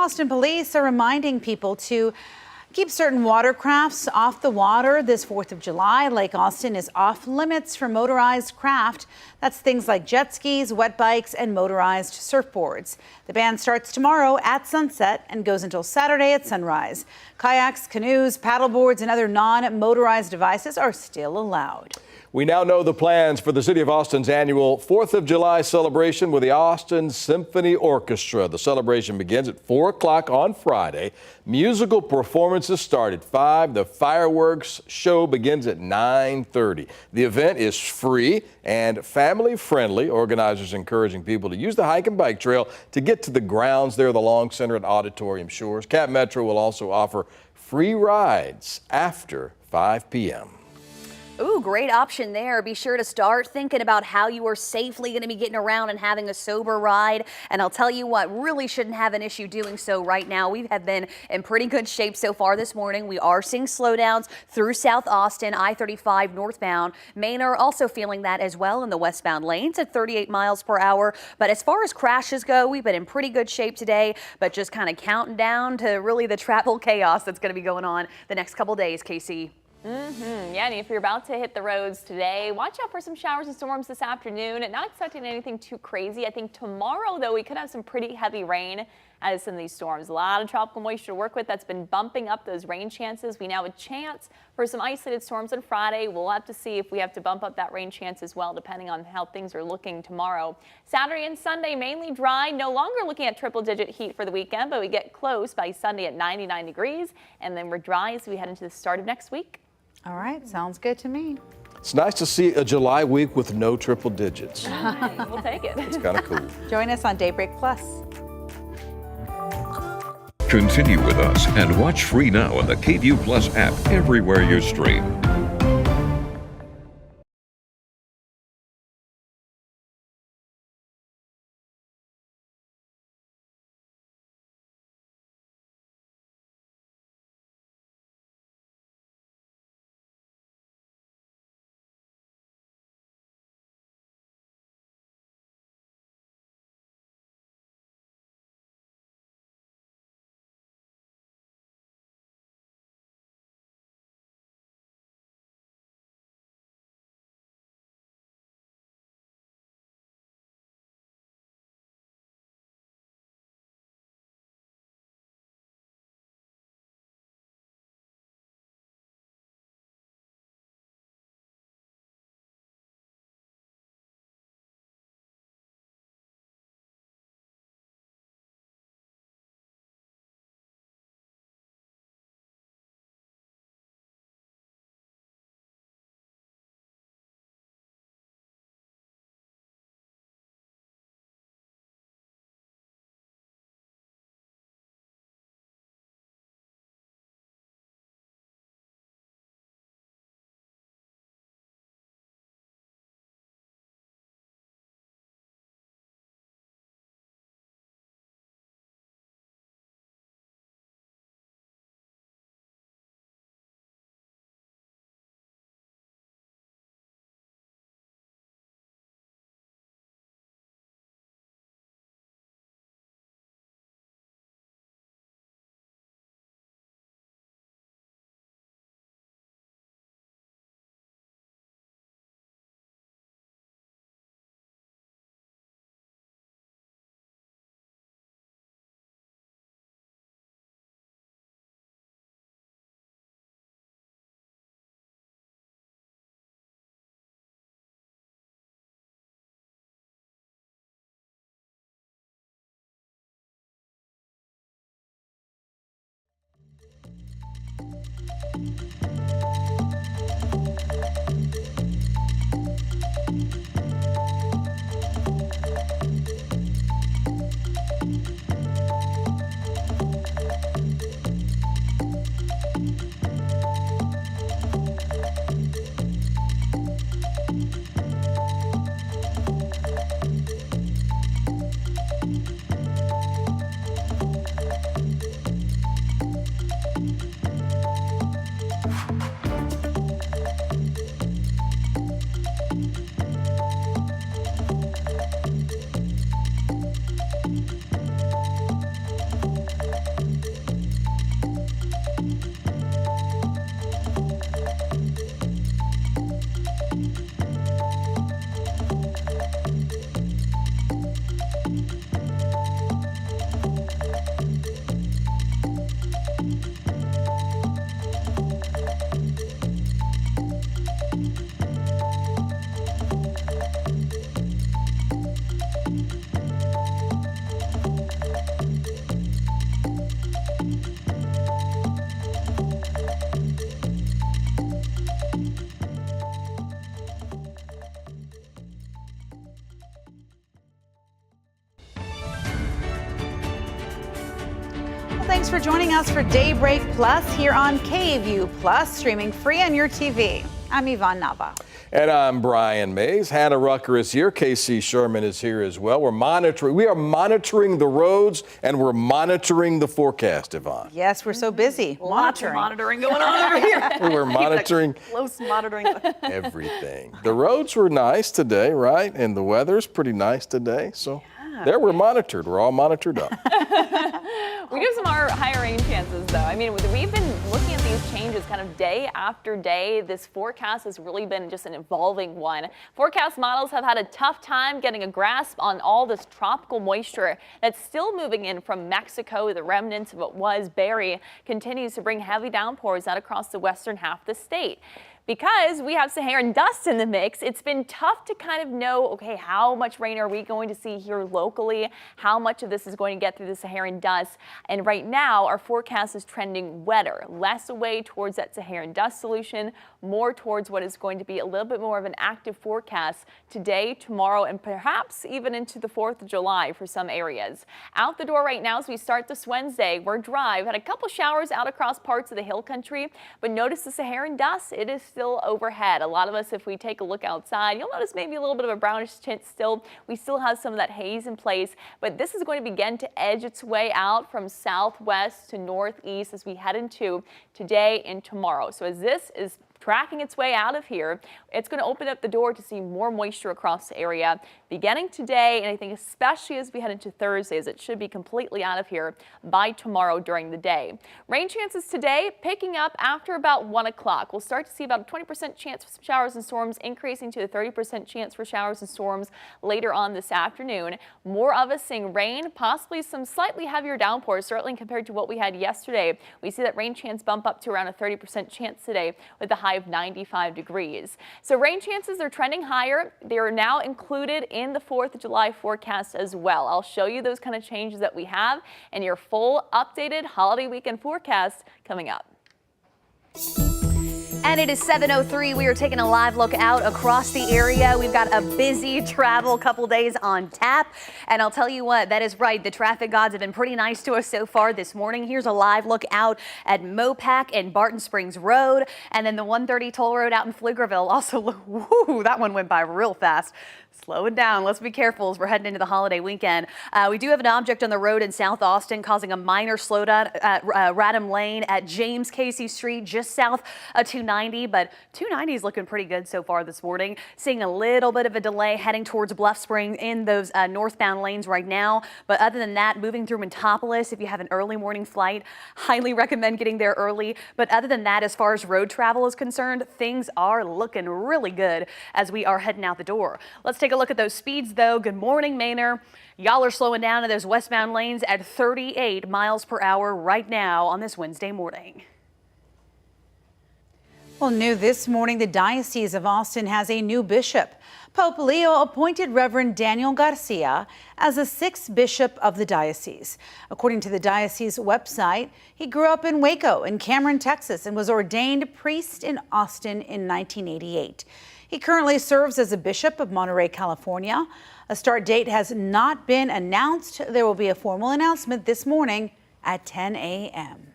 Austin police are reminding people to keep certain watercrafts off the water this 4th of July. Lake Austin is off limits for motorized craft. That's things like jet skis, wet bikes, and motorized surfboards. The ban starts tomorrow at sunset and goes until Saturday at sunrise. Kayaks, canoes, paddleboards, and other non-motorized devices are still allowed. We now know the plans for the City of Austin's annual 4th of July celebration with the Austin Symphony Orchestra. The celebration begins at 4 o'clock on Friday. Musical performances start at 5. The fireworks show begins at 9:30. The event is free and family friendly. Organizers encouraging people to use the hike and bike trail to get to the grounds there, the Long Center and Auditorium shores. Cap Metro will also offer free rides after 5 p.m. Ooh, great option there. Be sure to start thinking about how you are safely going to be getting around and having a sober ride. And I'll tell you what, really shouldn't have an issue doing so right now. We have been in pretty good shape so far this morning. We are seeing slowdowns through South Austin, I-35 northbound. Manor also feeling that as well in the westbound lanes at 38 miles per hour. But as far as crashes go, we've been in pretty good shape today, but just kind of counting down to really the travel chaos that's going to be going on the next couple days, Casey. Yeah, and if you're about to hit the roads today, watch out for some showers and storms this afternoon. Not expecting anything too crazy. I think tomorrow, though, we could have some pretty heavy rain out of some of these storms. A lot of tropical moisture to work with. That's been bumping up those rain chances. We now have a chance for some isolated storms on Friday. We'll have to see if we have to bump up that rain chance as well, depending on how things are looking tomorrow. Saturday and Sunday, mainly dry. No longer looking at triple-digit heat for the weekend, but we get close by Sunday at 99 degrees. And then we're dry as we head into the start of next week. All right, sounds good to me. It's nice to see a July week with no triple digits. We'll take it. It's kind of cool. Join us on Daybreak Plus. Continue with us and watch free now on the KVUE Plus app everywhere you stream. Well, thanks for joining us for Daybreak Plus here on KVUE Plus, streaming free on your TV. I'm Yvonne Nava. And I'm Brian Mays. Hannah Rucker is here. Casey Sherman is here as well. We are monitoring the roads and we're monitoring the forecast, Yvonne. Yes, we're so busy Lots of monitoring going on over here. We're monitoring Close monitoring. everything. The roads were nice today, right? And the weather's pretty nice today. So there we're monitored. We're all monitored up. We do have some higher rain chances, though. I mean, we've been looking at these changes kind of day after day. This forecast has really been just an evolving one. Forecast models have had a tough time getting a grasp on all this tropical moisture that's still moving in from Mexico. The remnants of what was Barry continues to bring heavy downpours out across the western half of the state. Because we have Saharan dust in the mix, it's been tough to kind of know, okay, how much rain are we going to see here locally? How much of this is going to get through the Saharan dust? And right now, our forecast is trending wetter, less away towards that Saharan dust solution, more towards what is going to be a little bit more of an active forecast today, tomorrow, and perhaps even into the 4th of July for some areas. Out the door right now as we start this Wednesday, we're dry. We've had a couple showers out across parts of the hill country, but notice the Saharan dust, it is still overhead. A lot of us, if we take a look outside, you'll notice maybe a little bit of a brownish tint still. We still have some of that haze in place, but this is going to begin to edge its way out from southwest to northeast as we head into today and tomorrow. So as this is tracking its way out of here, it's going to open up the door to see more moisture across the area beginning today, and I think especially as we head into Thursday, as it should be completely out of here by tomorrow during the day. Rain chances today picking up after about 1 o'clock. We'll start to see about a 20% chance for some showers and storms, increasing to a 30% chance for showers and storms later on this afternoon. More of us seeing rain, possibly some slightly heavier downpours, certainly compared to what we had yesterday. We see that rain chance bump up to around a 30% chance today with a high of 95 degrees. So rain chances are trending higher. They are now included in the 4th of July forecast as well. I'll show you those kind of changes that we have and your full updated holiday weekend forecast coming up. And it is 7:03. We are taking a live look out across the area. We've got a busy travel couple days on tap. And I'll tell you what, that is right. The traffic gods have been pretty nice to us so far this morning. Here's a live look out at Mopac and Barton Springs Road. And then the 130 toll road out in Pflugerville. Also, whoo, that one went by real fast. Slow it down. Let's be careful as we're heading into the holiday weekend. We do have an object on the road in South Austin causing a minor slowdown at Radham Lane at James Casey Street, just south of 290. But 290 is looking pretty good so far this morning. Seeing a little bit of a delay heading towards Bluff Spring in those northbound lanes right now. But other than that, moving through Mentopolis, if you have an early morning flight, highly recommend getting there early. But other than that, as far as road travel is concerned, things are looking really good as we are heading out the door. Let's take a look at those speeds, though. Good morning, Manor. Y'all are slowing down in those westbound lanes at 38 miles per hour right now on this Wednesday morning. Well, new this morning, the Diocese of Austin has a new bishop. Pope Leo appointed Reverend Daniel Garcia as the 6th bishop of the diocese. According to the diocese website, he grew up in Waco in Cameron, Texas, and was ordained priest in Austin in 1988. He currently serves as a bishop of Monterey, California. A start date has not been announced. There will be a formal announcement this morning at 10 a.m.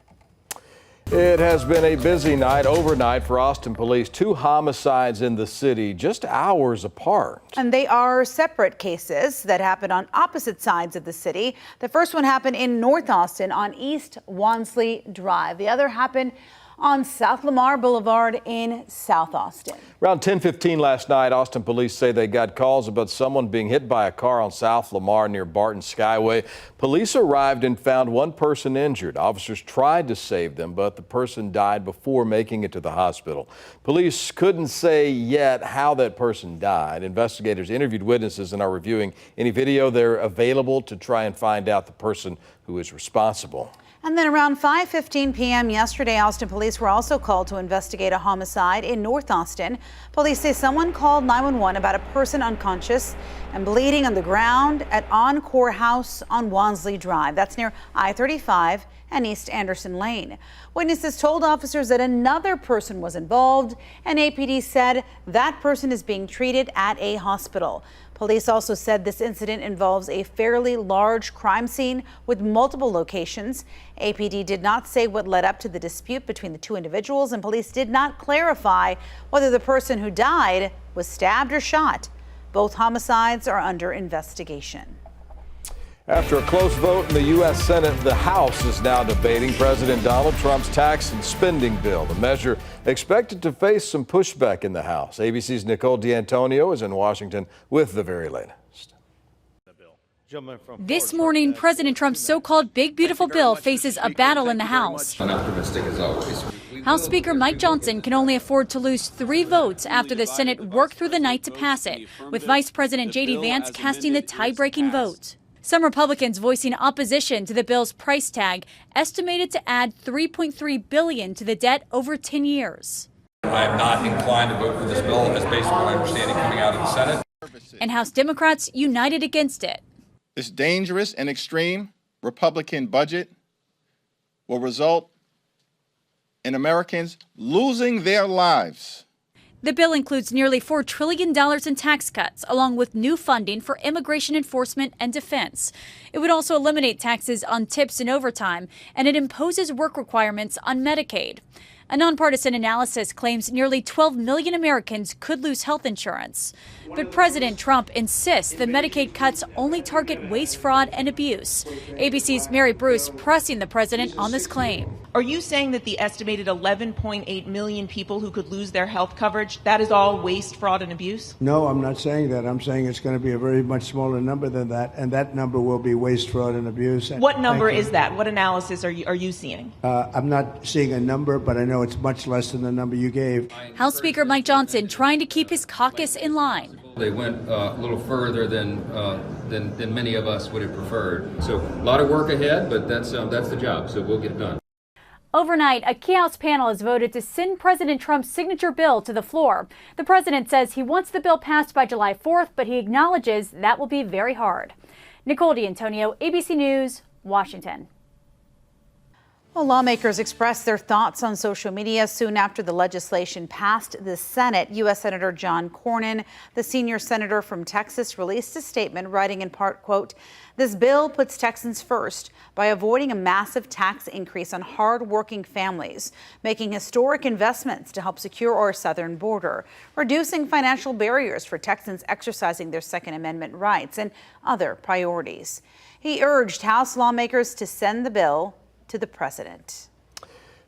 It has been a busy night overnight for Austin police. 2 homicides in the city just hours apart. And they are separate cases that happened on opposite sides of the city. The first one happened in North Austin on East Wansley Drive. The other happened on South Lamar Boulevard in South Austin. Around 10:15 last night, Austin police say they got calls about someone being hit by a car on South Lamar near Barton Skyway. Police arrived and found one person injured. Officers tried to save them, but the person died before making it to the hospital. Police couldn't say yet how that person died. Investigators interviewed witnesses and are reviewing any video they're available to try and find out the person who is responsible. And then around 5:15 p.m. yesterday, Austin police were also called to investigate a homicide in North Austin. Police say someone called 911 about a person unconscious and bleeding on the ground at Encore House on Wansley Drive. That's near I-35 and East Anderson Lane. Witnesses told officers that another person was involved, and APD said that person is being treated at a hospital. Police also said this incident involves a fairly large crime scene with multiple locations. APD did not say what led up to the dispute between the two individuals, and police did not clarify whether the person who died was stabbed or shot. Both homicides are under investigation. After a close vote in the U.S. Senate, the House is now debating President Donald Trump's tax and spending bill. The measure expected to face some pushback in the House. ABC's Nicole D'Antonio is in Washington with the very latest. This morning, President Trump's so-called Big Beautiful Bill faces a battle in the House. I'm optimistic as always. House Speaker Mike Johnson can only afford to lose 3 votes after the Senate worked through the night to pass it, with Vice President J.D. Vance casting the tie-breaking vote. Some Republicans voicing opposition to the bill's price tag, estimated to add $3.3 billion to the debt over 10 years. I am not inclined to vote for this bill as based on what I understand coming out of the Senate. And House Democrats united against it. This dangerous and extreme Republican budget will result in Americans losing their lives. The bill includes nearly $4 trillion in tax cuts, along with new funding for immigration enforcement and defense. It would also eliminate taxes on tips and overtime, and it imposes work requirements on Medicaid. A nonpartisan analysis claims nearly 12 million Americans could lose health insurance. But President Trump insists the Medicaid cuts only target waste, fraud, and abuse. ABC's Mary Bruce pressing the president on this claim. Are you saying that the estimated 11.8 million people who could lose their health coverage, that is all waste, fraud, and abuse? No, I'm not saying that. I'm saying it's going to be a very much smaller number than that, and that number will be waste, fraud, and abuse. What number is that? What analysis are you seeing? I'm not seeing a number, but I know it's much less than the number you gave. House Speaker Mike Johnson trying to keep his caucus in line. They went a little further than many of us would have preferred. So a lot of work ahead, but that's the job, so we'll get it done. Overnight, a key House panel has voted to send President Trump's signature bill to the floor. The president says he wants the bill passed by July 4th, but he acknowledges that will be very hard. Nicole D'Antonio, ABC News, Washington. Well, lawmakers expressed their thoughts on social media soon after the legislation passed the Senate. U.S. Senator John Cornyn, the senior senator from Texas, released a statement writing in part, quote, "This bill puts Texans first by avoiding a massive tax increase on hard-working families, making historic investments to help secure our southern border, reducing financial barriers for Texans exercising their Second Amendment rights, and other priorities." He urged House lawmakers to send the bill to the president.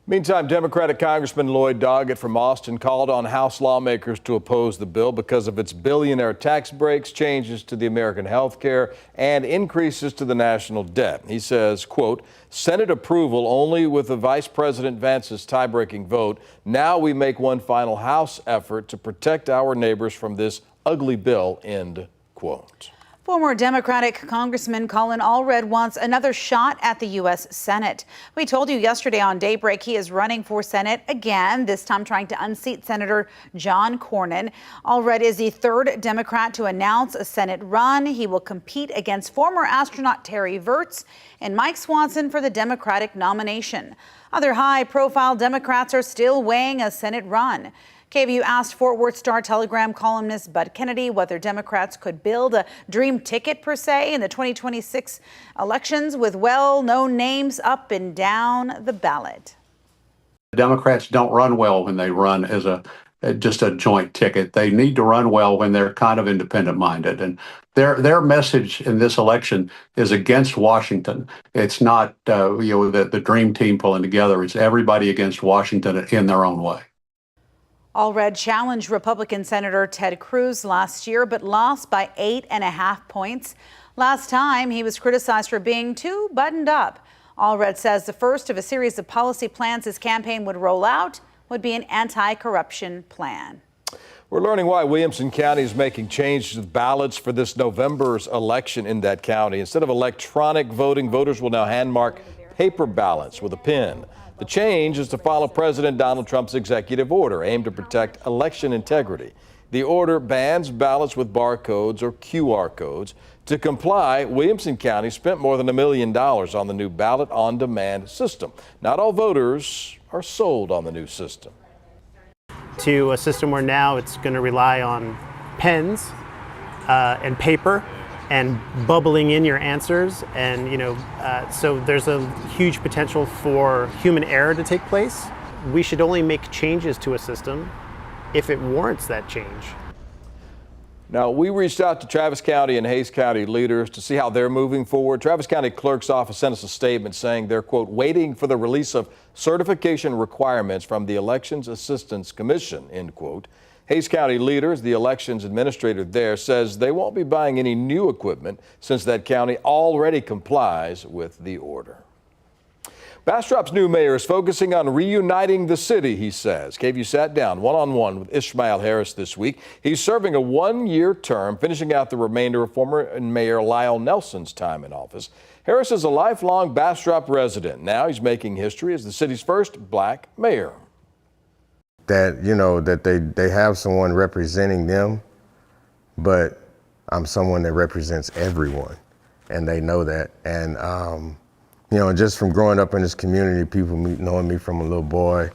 Meantime, Democratic Congressman Lloyd Doggett from Austin called on House lawmakers to oppose the bill because of its billionaire tax breaks, changes to the American health care, and increases to the national debt. He says, quote, "Senate approval only with the Vice President Vance's tie-breaking vote. Now we make one final House effort to protect our neighbors from this ugly bill," end quote. Former Democratic Congressman Colin Allred wants another shot at the U.S. Senate. We told you yesterday on Daybreak he is running for Senate again, this time trying to unseat Senator John Cornyn. Allred is the third Democrat to announce a Senate run. He will compete against former astronaut Terry Virts and Mike Swanson for the Democratic nomination. Other high-profile Democrats are still weighing a Senate run. KVUE asked Fort Worth Star-Telegram columnist Bud Kennedy whether Democrats could build a dream ticket, per se, in the 2026 elections with well-known names up and down the ballot. Democrats don't run well when they run as just a joint ticket. They need to run well when they're kind of independent-minded. And their message in this election is against Washington. It's not the dream team pulling together. It's everybody against Washington in their own way. Allred challenged Republican Senator Ted Cruz last year, but lost by 8.5 points. Last time, he was criticized for being too buttoned up. Allred says the first of a series of policy plans his campaign would roll out would be an anti-corruption plan. We're learning why Williamson County is making changes to ballots for this November's election in that county. Instead of electronic voting, voters will now handmark paper ballots with a pen. The change is to follow President Donald Trump's executive order aimed to protect election integrity. The order bans ballots with barcodes or QR codes. To comply, Williamson County spent more than $1 million on the new ballot on demand system. Not all voters are sold on the new system. To a system where now it's going to rely on pens and paper and bubbling in your answers. And, so there's a huge potential for human error to take place. We should only make changes to a system if it warrants that change. Now, we reached out to Travis County and Hays County leaders to see how they're moving forward. Travis County Clerk's office sent us a statement saying they're, quote, waiting for the release of certification requirements from the Elections Assistance Commission, end quote. Hays County leaders, the elections administrator there, says they won't be buying any new equipment since that county already complies with the order. Bastrop's new mayor is focusing on reuniting the city, he says. KVUE sat down one-on-one with Ishmael Harris this week. He's serving a one-year term, finishing out the remainder of former Mayor Lyle Nelson's time in office. Harris is a lifelong Bastrop resident. Now he's making history as the city's first black mayor. That they have someone representing them, but I'm someone that represents everyone, and they know that. And just from growing up in this community, people knowing me from a little boy,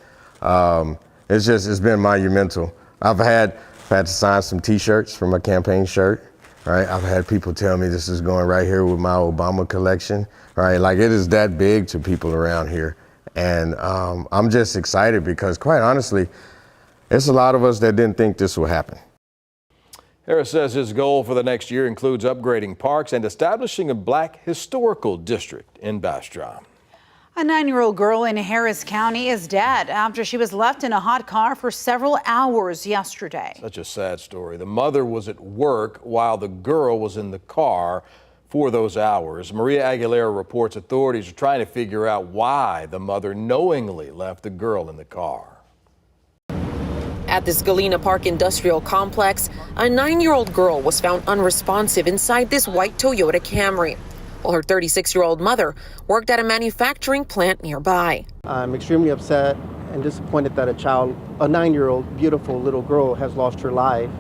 it's been monumental. I've had to sign some T-shirts for my campaign shirt, right? I've had people tell me this is going right here with my Obama collection, right? Like, it is that big to people around here. And I'm just excited because, quite honestly, it's a lot of us that didn't think this would happen. Harris says his goal for the next year includes upgrading parks and establishing a black historical district in Bastrop. A 9-year-old girl in Harris County is dead after she was left in a hot car for several hours yesterday. Such a sad story. The mother was at work while the girl was in the car for those hours. Maria Aguilera reports authorities are trying to figure out why the mother knowingly left the girl in the car. At this Galena Park industrial complex, a 9-year-old girl was found unresponsive inside this white Toyota Camry, while her 36-year-old mother worked at a manufacturing plant nearby. I'm extremely upset and disappointed that a 9-year-old beautiful little girl has lost her life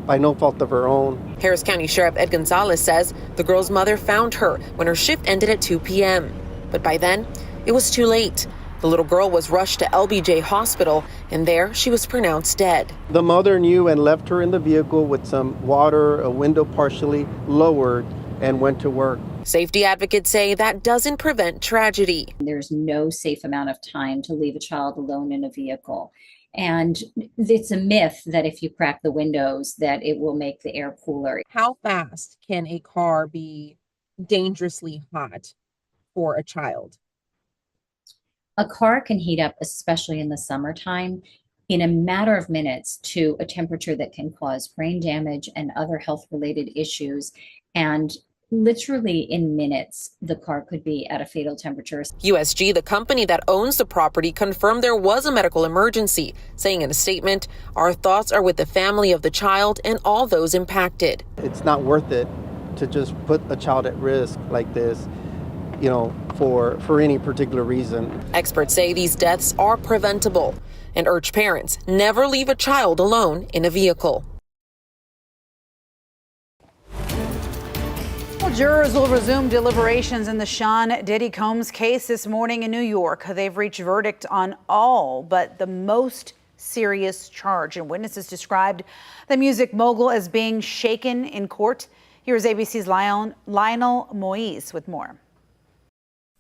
by no fault of her own. Harris County Sheriff Ed Gonzalez says the girl's mother found her when her shift ended at 2 p.m. But by then, it was too late. The little girl was rushed to LBJ Hospital, and there she was pronounced dead. The mother knew and left her in the vehicle with some water, a window partially lowered, and went to work. Safety advocates say that doesn't prevent tragedy. There's no safe amount of time to leave a child alone in a vehicle. And it's a myth that if you crack the windows that it will make the air cooler. How fast can a car be dangerously hot for a child? A car can heat up, especially in the summertime, in a matter of minutes to a temperature that can cause brain damage and other health-related issues. And literally in minutes, the car could be at a fatal temperature. USG, the company that owns the property, confirmed there was a medical emergency, saying in a statement, "Our thoughts are with the family of the child and all those impacted." It's not worth it to just put a child at risk like this, for any particular reason. Experts say these deaths are preventable and urge parents never leave a child alone in a vehicle. Well, jurors will resume deliberations in the Sean Diddy Combs case this morning in New York. They've reached verdict on all but the most serious charge, and witnesses described the music mogul as being shaken in court. Here's ABC's Lionel Moise with more.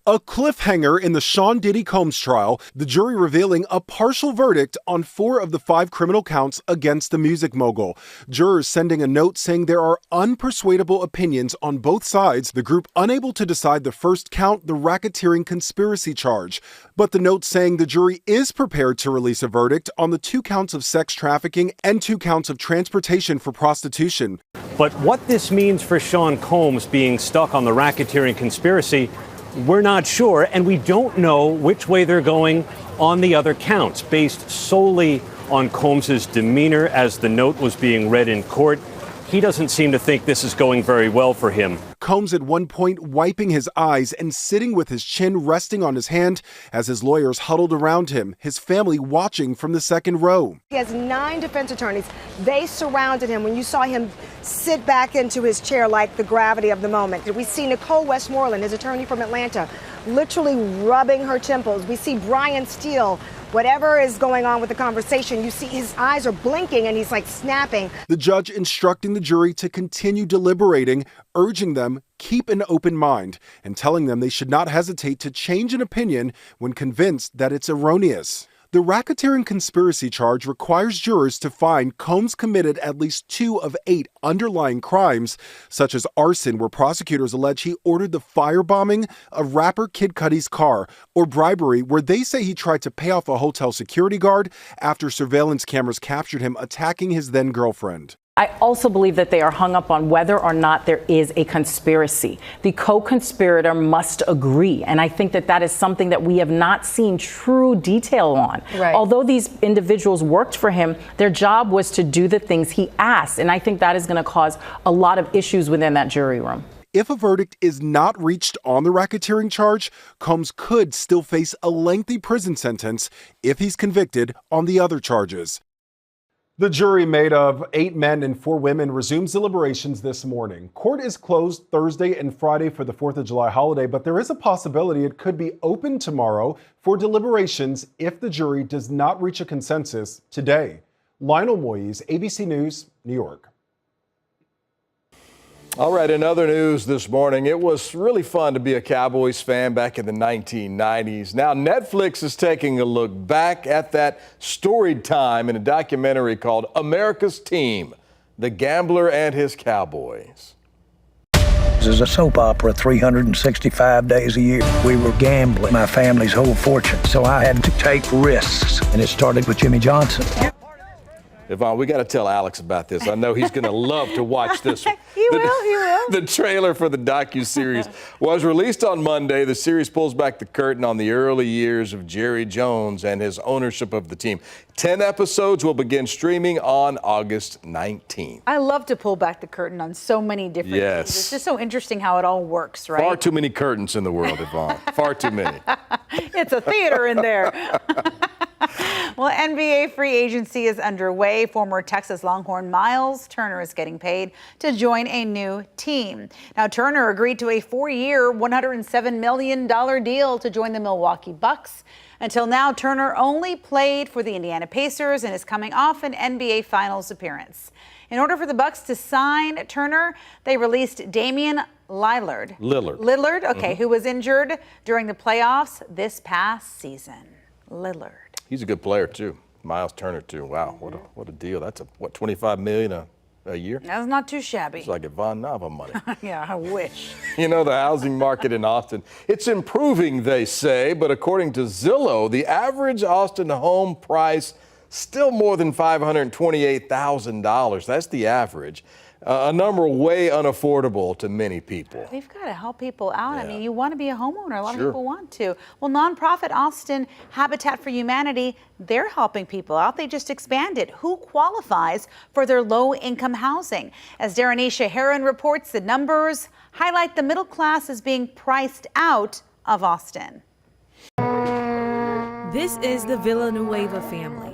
A cliffhanger in the Sean Diddy Combs trial, the jury revealing a partial verdict on 4 of the 5 criminal counts against the music mogul. Jurors sending a note saying there are unpersuadable opinions on both sides, the group unable to decide the first count, the racketeering conspiracy charge. But the note saying the jury is prepared to release a verdict on the 2 counts of sex trafficking and 2 counts of transportation for prostitution. But what this means for Sean Combs being stuck on the racketeering conspiracy, we're not sure, and we don't know which way they're going on the other counts, based solely on Combs's demeanor as the note was being read in court. He doesn't seem to think this is going very well for him. Combs at one point wiping his eyes and sitting with his chin resting on his hand as his lawyers huddled around him, his family watching from the second row. He has 9 defense attorneys. They surrounded him when you saw him sit back into his chair like the gravity of the moment. We see Nicole Westmoreland, his attorney from Atlanta, literally rubbing her temples. We see Brian Steele, whatever is going on with the conversation, you see his eyes are blinking and he's like snapping. The judge instructing the jury to continue deliberating, urging them keep an open mind and telling them they should not hesitate to change an opinion when convinced that it's erroneous. The racketeering conspiracy charge requires jurors to find Combs committed at least 2 of 8 underlying crimes, such as arson, where prosecutors allege he ordered the firebombing of rapper Kid Cudi's car, or bribery, where they say he tried to pay off a hotel security guard after surveillance cameras captured him attacking his then-girlfriend. I also believe that they are hung up on whether or not there is a conspiracy. The co-conspirator must agree, and I think that that is something that we have not seen true detail on. Right. Although these individuals worked for him, their job was to do the things he asked, and I think that is going to cause a lot of issues within that jury room. If a verdict is not reached on the racketeering charge, Combs could still face a lengthy prison sentence if he's convicted on the other charges. The jury, made of 8 men and 4 women, resumes deliberations this morning. Court is closed Thursday and Friday for the 4th of July holiday, but there is a possibility it could be open tomorrow for deliberations if the jury does not reach a consensus today. Lionel Moyes, ABC News, New York. All right, in other news this morning, it was really fun to be a Cowboys fan back in the 1990s. Now Netflix is taking a look back at that storied time in a documentary called America's Team, The Gambler and His Cowboys. This is a soap opera 365 days a year. We were gambling my family's whole fortune, so I had to take risks, and it started with Jimmy Johnson. Yvonne, we got to tell Alex about this. I know he's going to love to watch this one. He will. The trailer for the docuseries was released on Monday. The series pulls back the curtain on the early years of Jerry Jones and his ownership of the team. 10 episodes will begin streaming on August 19th. I love to pull back the curtain on so many different things. It's just so interesting how it all works, right? Far too many curtains in the world, Yvonne. Far too many. It's a theater in there. Well, NBA free agency is underway. Former Texas Longhorn Miles Turner is getting paid to join a new team. Now, Turner agreed to a 4-year, $107 million deal to join the Milwaukee Bucks. Until now, Turner only played for the Indiana Pacers and is coming off an NBA Finals appearance. In order for the Bucks to sign Turner, they released Damian Lillard, who was injured during the playoffs this past season. Lillard. He's a good player, too. Miles Turner, too. Wow, what a deal. That's $25 million a year? That's not too shabby. It's like Yvonne Nava money. Yeah, I wish. You know, the housing market in Austin, it's improving, they say, but according to Zillow, the average Austin home price still more than $528,000. That's the average. A number way unaffordable to many people. We've got to help people out. I mean, you want to be a homeowner. A lot of Sure. people want to. Well, nonprofit Austin Habitat for Humanity, they're helping people out. They just expanded who qualifies for their low-income housing. As Darrenisha Heron reports, the numbers highlight the middle class as being priced out of Austin. This is the Villanueva family.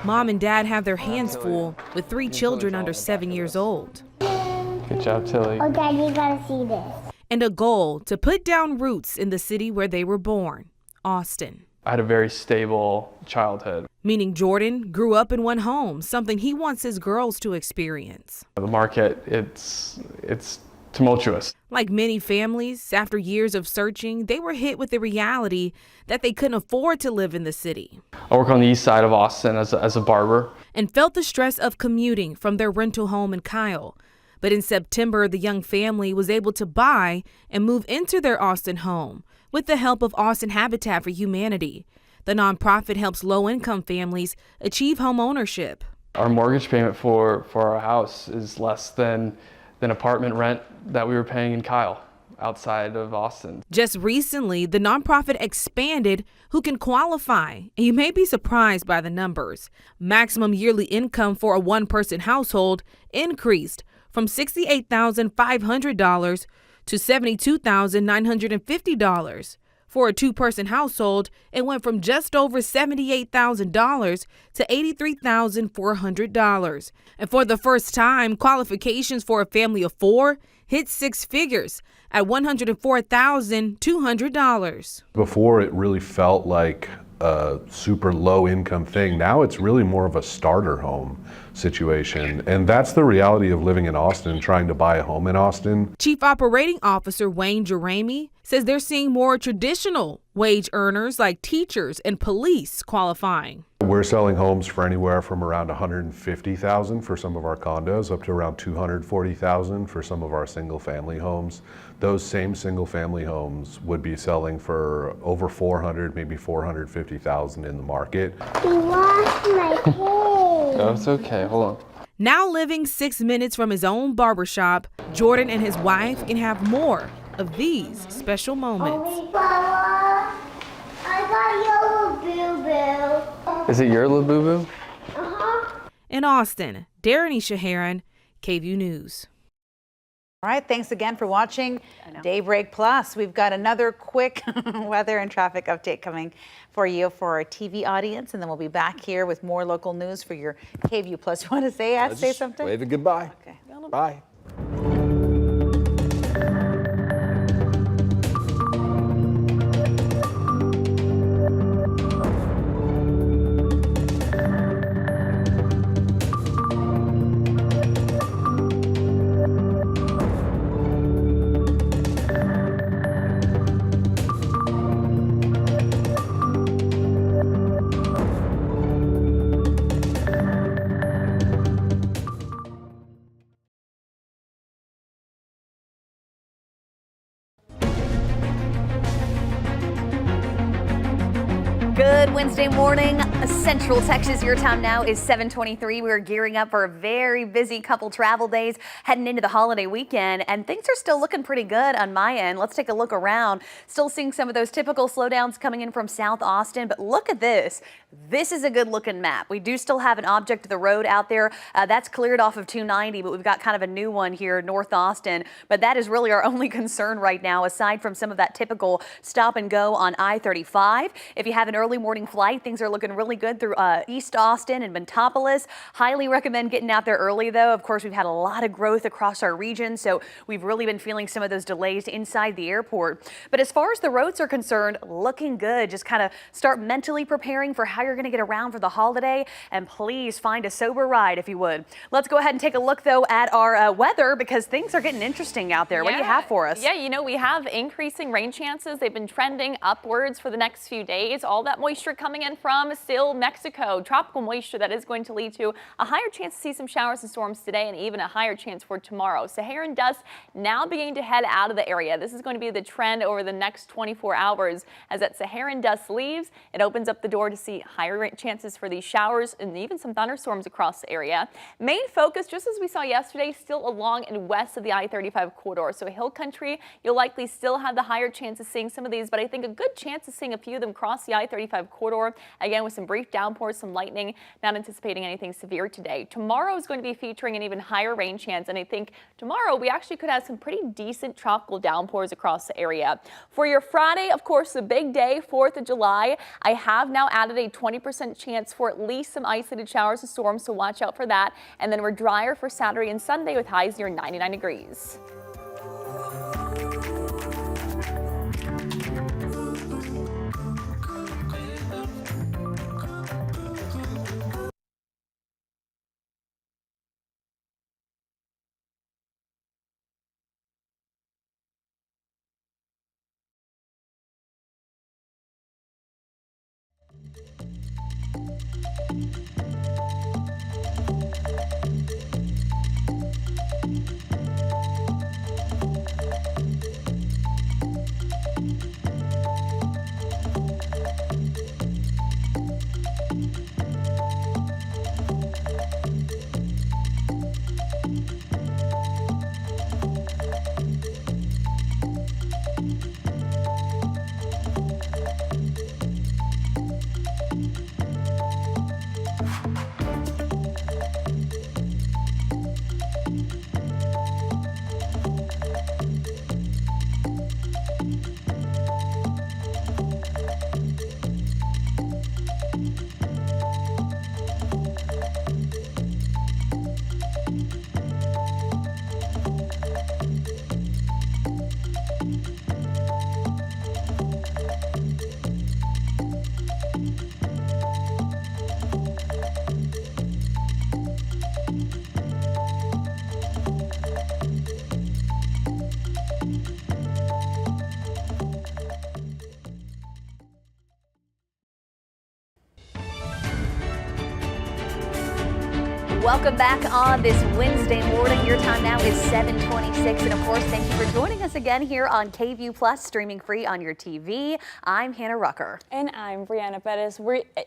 Mom and Dad have their hands full with 3 children under 7 years old. Good job, Tilly. Oh, Dad, you gotta see this. And a goal to put down roots in the city where they were born, Austin. I had a very stable childhood. Meaning Jordan grew up in one home, something he wants his girls to experience. The market, it's tumultuous. Like many families, after years of searching, they were hit with the reality that they couldn't afford to live in the city. I work on the east side of Austin as a barber. And felt the stress of commuting from their rental home in Kyle. But in September, the young family was able to buy and move into their Austin home with the help of Austin Habitat for Humanity. The nonprofit helps low-income families achieve home ownership. Our mortgage payment for our house is less than apartment rent that we were paying in Kyle outside of Austin. Just recently, the nonprofit expanded who can qualify, and you may be surprised by the numbers. Maximum yearly income for a one-person household increased from $68,500 to $72,950. For a 2-person household, it went from just over $78,000 to $83,400. And for the first time, qualifications for a family of 4 hit 6 figures at $104,200. Before, it really felt like a super low income thing. Now it's really more of a starter home situation. And that's the reality of living in Austin and trying to buy a home in Austin. Chief Operating Officer Wayne Jeremy says they're seeing more traditional wage earners like teachers and police qualifying. We're selling homes for anywhere from around $150,000 for some of our condos up to around $240,000 for some of our single family homes. Those same single family homes would be selling for over $400,000, maybe $450,000 in the market. You lost my cake. Oh, it's okay. Hold on. Now living 6 minutes from his own barbershop, Jordan and his wife can have more of these special moments. Papa, I got your boo-boo. Is it your little boo-boo? Uh-huh. In Austin, Darren Shaharan, KVUE News. All right, thanks again for watching Daybreak Plus. We've got another quick weather and traffic update coming for you for our TV audience, and then we'll be back here with more local news for your KVUE Plus. You want to say something? Waving goodbye. Okay. Bye. Good Wednesday morning, Central Texas. Your time now is 7:23. We're gearing up for a very busy couple travel days heading into the holiday weekend, and things are still looking pretty good on my end. Let's take a look around. Still seeing some of those typical slowdowns coming in from South Austin, but look at this. This is a good looking map. We do still have an object of the road out there. That's cleared off of 290, but we've got kind of a new one here, North Austin. But that is really our only concern right now, aside from some of that typical stop and go on I-35. If you have an early morning flight, things are looking really good through East Austin and Bentopolis. Highly recommend getting out there early, though. Of course, we've had a lot of growth across our region, so we've really been feeling some of those delays inside the airport. But as far as the roads are concerned, looking good. Just kind of start mentally preparing for how you're going to get around for the holiday, and please find a sober ride if you would. Let's go ahead and take a look, though, at our weather, because things are getting interesting out there. What do you have for us? Yeah, you know, we have increasing rain chances. They've been trending upwards for the next few days. All that moisture coming in from still Mexico. Tropical moisture that is going to lead to a higher chance to see some showers and storms today, and even a higher chance for tomorrow. Saharan dust now beginning to head out of the area. This is going to be the trend over the next 24 hours. As that Saharan dust leaves, it opens up the door to see higher chances for these showers and even some thunderstorms across the area. Main focus, just as we saw yesterday, still along and west of the I-35 corridor. So hill country, you'll likely still have the higher chance of seeing some of these, but I think a good chance of seeing a few of them cross the I-35 corridor. Again, with some brief downpours, some lightning, not anticipating anything severe today. Tomorrow is going to be featuring an even higher rain chance, and I think tomorrow we actually could have some pretty decent tropical downpours across the area. For your Friday, of course, the big day, 4th of July, I have now added a 20% chance for at least some isolated showers and storms, so watch out for that. And then we're drier for Saturday and Sunday with highs near 99 degrees. Welcome back on this Wednesday morning. Your time now is 7:26, and of course, thank you for joining us again here on KVUE Plus, streaming free on your TV. I'm Hannah Rucker. And I'm Brianna Pettis.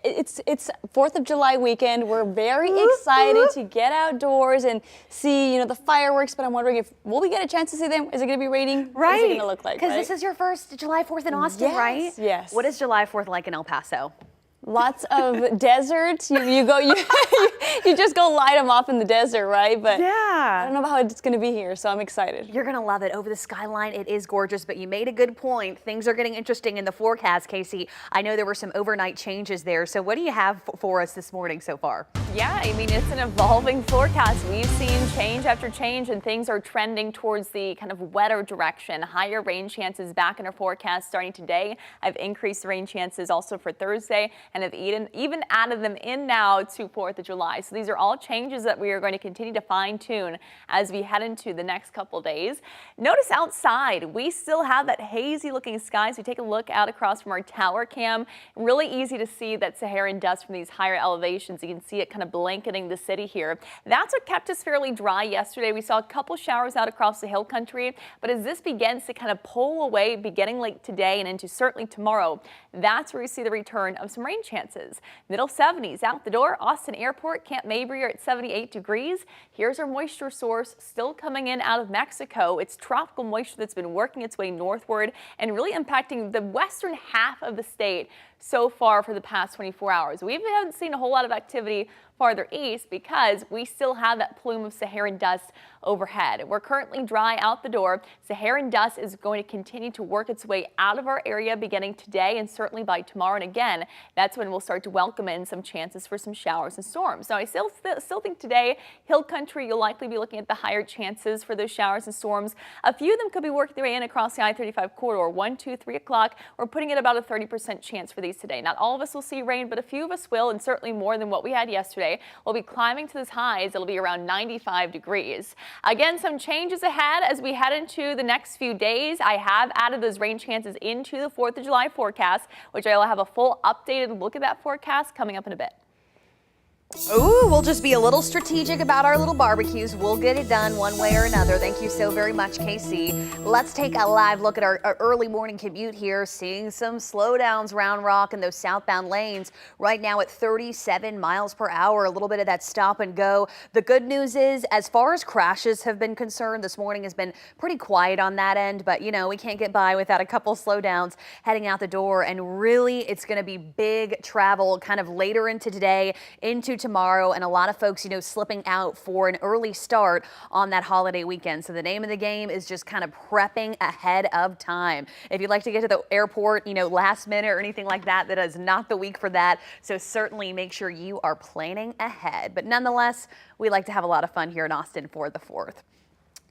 It's 4th of July weekend. We're very excited to get outdoors and see, the fireworks, but I'm wondering will we get a chance to see them? Is it going to be raining? Right. What is it going to look like? Because this is your first July 4th in Austin, right? Yes. What is July 4th like in El Paso? Lots of desert. You just go light them off in the desert, right? But I don't know how it's going to be here, so I'm excited. You're going to love it. Over the skyline, it is gorgeous, but you made a good point. Things are getting interesting in the forecast, Casey. I know there were some overnight changes there. So what do you have for us this morning so far? Yeah, I mean, it's an evolving forecast. We've seen change after change, and things are trending towards the kind of wetter direction. Higher rain chances back in our forecast starting today. I've increased the rain chances also for Thursday, and have even added them in now to 4th of July. So these are all changes that we are going to continue to fine tune as we head into the next couple days. Notice outside, we still have that hazy looking skies. We take a look out across from our tower cam. Really easy to see that Saharan dust from these higher elevations. You can see it kind of blanketing the city here. That's what kept us fairly dry yesterday. We saw a couple showers out across the hill country, but as this begins to kind of pull away beginning late today and into certainly tomorrow, that's where we see the return of some rain chances. Middle 70s out the door. Austin Airport, Camp Mabry are at 78 degrees. Here's our moisture source still coming in out of Mexico. It's tropical moisture that's been working its way northward and really impacting the western half of the state so far for the past 24 hours. We haven't seen a whole lot of activity farther east because we still have that plume of Saharan dust overhead. We're currently dry out the door. Saharan dust is going to continue to work its way out of our area beginning today and certainly by tomorrow. And again, that's when we'll start to welcome in some chances for some showers and storms. Now, I still think today, hill country, you'll likely be looking at the higher chances for those showers and storms. A few of them could be working their way in across the I-35 corridor. 1, 2, 3 o'clock. We're putting at about a 30% chance for these today. Not all of us will see rain, but a few of us will, and certainly more than what we had yesterday. We'll be climbing to those highs. It'll be around 95 degrees. Again, some changes ahead as we head into the next few days. I have added those rain chances into the 4th of July forecast, which I will have a full updated look at that forecast coming up in a bit. Ooh, we'll just be a little strategic about our little barbecues. We'll get it done one way or another. Thank you so very much, Casey. Let's take a live look at our early morning commute here, seeing some slowdowns Round Rock and those southbound lanes right now at 37 miles per hour, a little bit of that stop and go. The good news is, as far as crashes have been concerned, this morning has been pretty quiet on that end, but we can't get by without a couple slowdowns heading out the door, and really it's going to be big travel kind of later into today, into tomorrow, and a lot of folks, slipping out for an early start on that holiday weekend. So the name of the game is just kind of prepping ahead of time. If you'd like to get to the airport, last minute or anything like that, that is not the week for that. So certainly make sure you are planning ahead. But nonetheless, we like to have a lot of fun here in Austin for the 4th.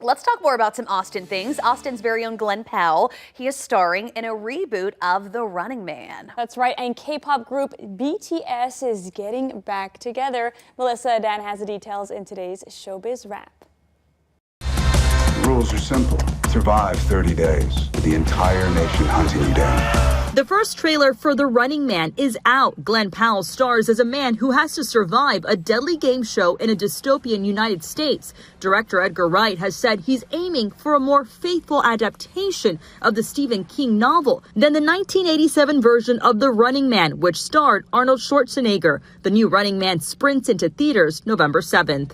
Let's talk more about some Austin things. Austin's very own Glenn Powell, he is starring in a reboot of The Running Man. That's right, and K-pop group BTS is getting back together. Melissa Dan has the details in today's Showbiz Wrap. The rules are simple. Survive 30 days with the entire nation hunting you down. The first trailer for The Running Man is out. Glenn Powell stars as a man who has to survive a deadly game show in a dystopian United States. Director Edgar Wright has said he's aiming for a more faithful adaptation of the Stephen King novel than the 1987 version of The Running Man, which starred Arnold Schwarzenegger. The new Running Man sprints into theaters November 7th.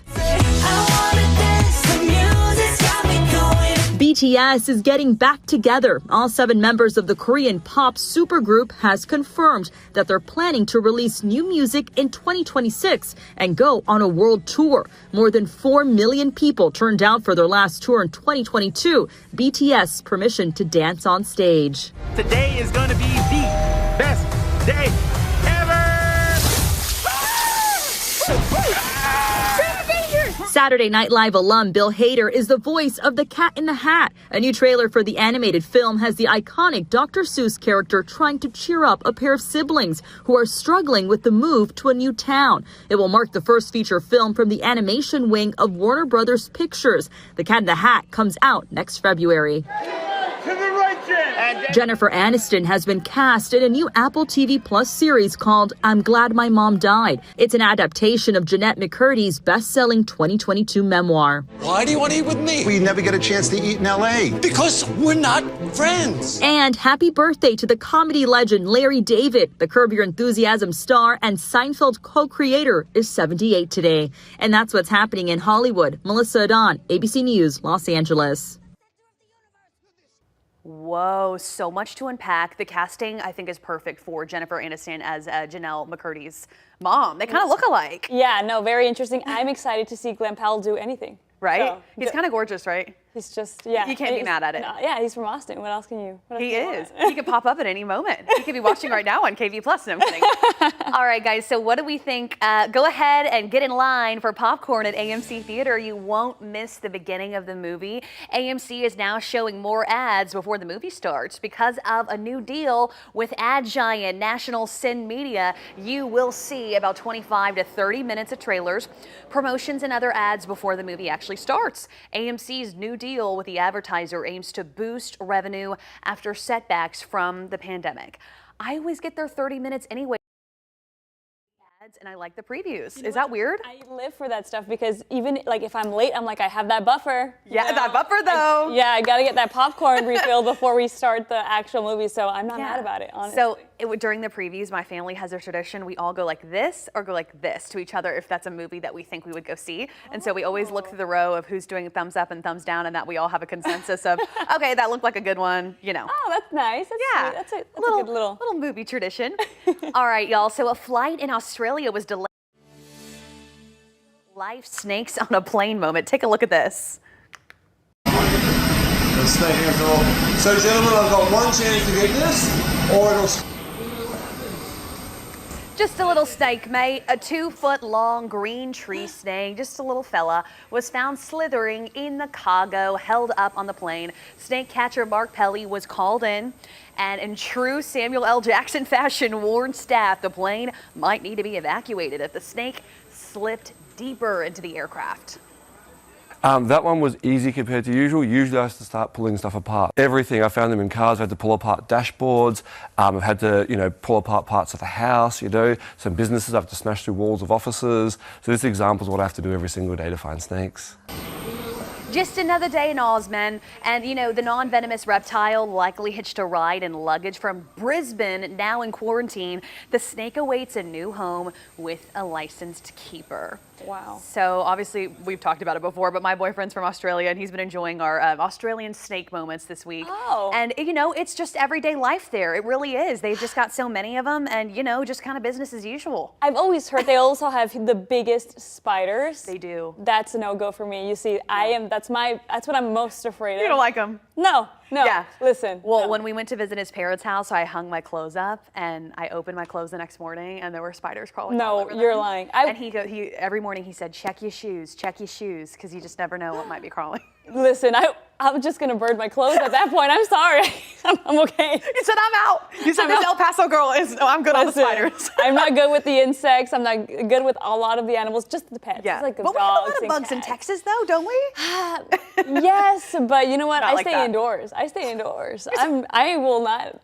BTS is getting back together. All 7 members of the Korean pop supergroup has confirmed that they're planning to release new music in 2026 and go on a world tour. More than 4 million people turned out for their last tour in 2022. BTS permission to dance on stage. Today is going to be the best day ever! Saturday Night Live alum Bill Hader is the voice of the Cat in the Hat. A new trailer for the animated film has the iconic Dr. Seuss character trying to cheer up a pair of siblings who are struggling with the move to a new town. It will mark the first feature film from the animation wing of Warner Brothers Pictures. The Cat in the Hat comes out next February. To the right, Jen! Jennifer Aniston has been cast in a new Apple TV Plus series called I'm Glad My Mom Died. It's an adaptation of Jeanette McCurdy's best-selling 2022 memoir. Why do you want to eat with me? We never get a chance to eat in L.A. Because we're not friends. And happy birthday to the comedy legend Larry David. The Curb Your Enthusiasm star and Seinfeld co-creator is 78 today. And that's what's happening in Hollywood. Melissa Adon, ABC News, Los Angeles. Whoa, so much to unpack. The casting, I think, is perfect for Jennifer Aniston as Janelle McCurdy's mom. They kind of look alike. Yeah, no, very interesting. I'm excited to see Glenn Powell do anything. Right? So, he's kind of gorgeous, right? He's just, yeah. You can't be mad at it. No, yeah, he's from Austin. What else can you? He is. He could pop up at any moment. He could be watching right now on KVUE Plus. No, I'm kidding. All right, guys. So what do we think? Go ahead and get in line for popcorn at AMC Theater. You won't miss the beginning of the movie. AMC is now showing more ads before the movie starts because of a new deal with ad giant National Sin Media. You will see about 25 to 30 minutes of trailers, promotions, and other ads before the movie actually starts. AMC's new deal with the advertiser aims to boost revenue after setbacks from the pandemic. I always get their 30 minutes anyway. And I like the previews. Is that weird? I live for that stuff because even like if I'm late, I'm like, I have that buffer. Yeah, that buffer though. I got to get that popcorn refilled before we start the actual movie. So I'm not mad about it, honestly. So during the previews, my family has a tradition. We all go like this or go like this to each other if that's a movie that we think we would go see. And so we always look through the row of who's doing thumbs up and thumbs down, and that we all have a consensus of, okay, that looked like a good one, you know. Oh, that's nice. That's sweet. That's a good little movie tradition. All right, y'all. So a flight in Australia was delayed. Life snakes on a plane moment. Take a look at this. So gentlemen, I've got one chance to get this, or it'll... Just a little snake, mate. A 2-foot-long green tree snake, just a little fella, was found slithering in the cargo held up on the plane. Snake catcher Mark Pelly was called in and in true Samuel L. Jackson fashion warned staff the plane might need to be evacuated if the snake slipped deeper into the aircraft. That one was easy compared to usual. Usually I have to start pulling stuff apart. Everything, I found them in cars. I've had to pull apart dashboards. I've had to, pull apart parts of the house, Some businesses I've had to smash through walls of offices. So this example is what I have to do every single day to find snakes. Just another day in Oz, men. And, the non-venomous reptile likely hitched a ride and luggage from Brisbane, now in quarantine. The snake awaits a new home with a licensed keeper. Wow. So obviously we've talked about it before, but my boyfriend's from Australia and he's been enjoying our Australian snake moments this week. Oh. And it's just everyday life there. It really is. They've just got so many of them and just kind of business as usual. I've always heard they also have the biggest spiders. They do. That's a no-go for me. You see, that's what I'm most afraid of. You don't like them? No. Yeah. Listen. Well, when we went to visit his parents' house, I hung my clothes up and I opened my clothes the next morning and there were spiders crawling all over them. No, you're lying. And he every morning he said, check your shoes, because you just never know what might be crawling. Listen, I'm just gonna burn my clothes at that point. I'm sorry. I'm okay. You said I'm out. You said this El Paso girl I'm good on the spiders. I'm not good with the insects. I'm not good with a lot of the animals, just the pets. Yeah. Like but we have a lot of bugs in Texas though, don't we? Yes, but you know what? I stay indoors. I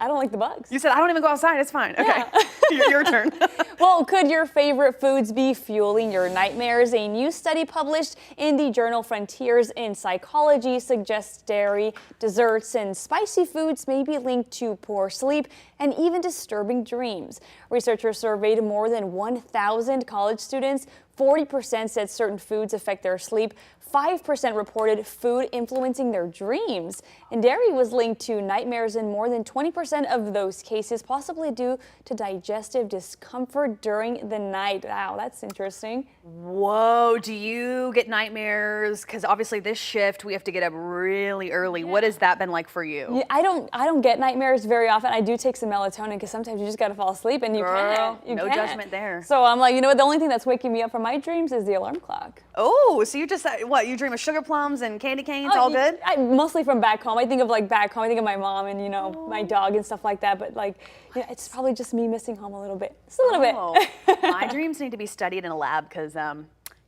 don't like the bugs. You said I don't even go outside. It's fine. Okay. Yeah. Your turn. Well, could your favorite foods be fueling your nightmares? A new study published in the journal Frontiers in Psychology suggests dairy, desserts, and spicy foods may be linked to poor sleep and even disturbing dreams. Researchers surveyed more than 1,000 college students. 40% said certain foods affect their sleep. 5% reported food influencing their dreams. And dairy was linked to nightmares in more than 20% of those cases, possibly due to digestive discomfort during the night. Wow, that's interesting. Whoa, do you get nightmares? Because obviously this shift, we have to get up really early. Yeah. What has that been like for you? Yeah, I don't get nightmares very often. I do take some melatonin because sometimes you just got to fall asleep and you can't. No judgment there. So I'm like, the only thing that's waking me up from my dreams is the alarm clock. Oh, so you just, you dream of sugar plums and candy canes, all good? Mostly from back home. I think of back home. I think of my mom and, my dog and stuff like that. But it's probably just me missing home a little bit. Just a little bit. My dreams need to be studied in a lab because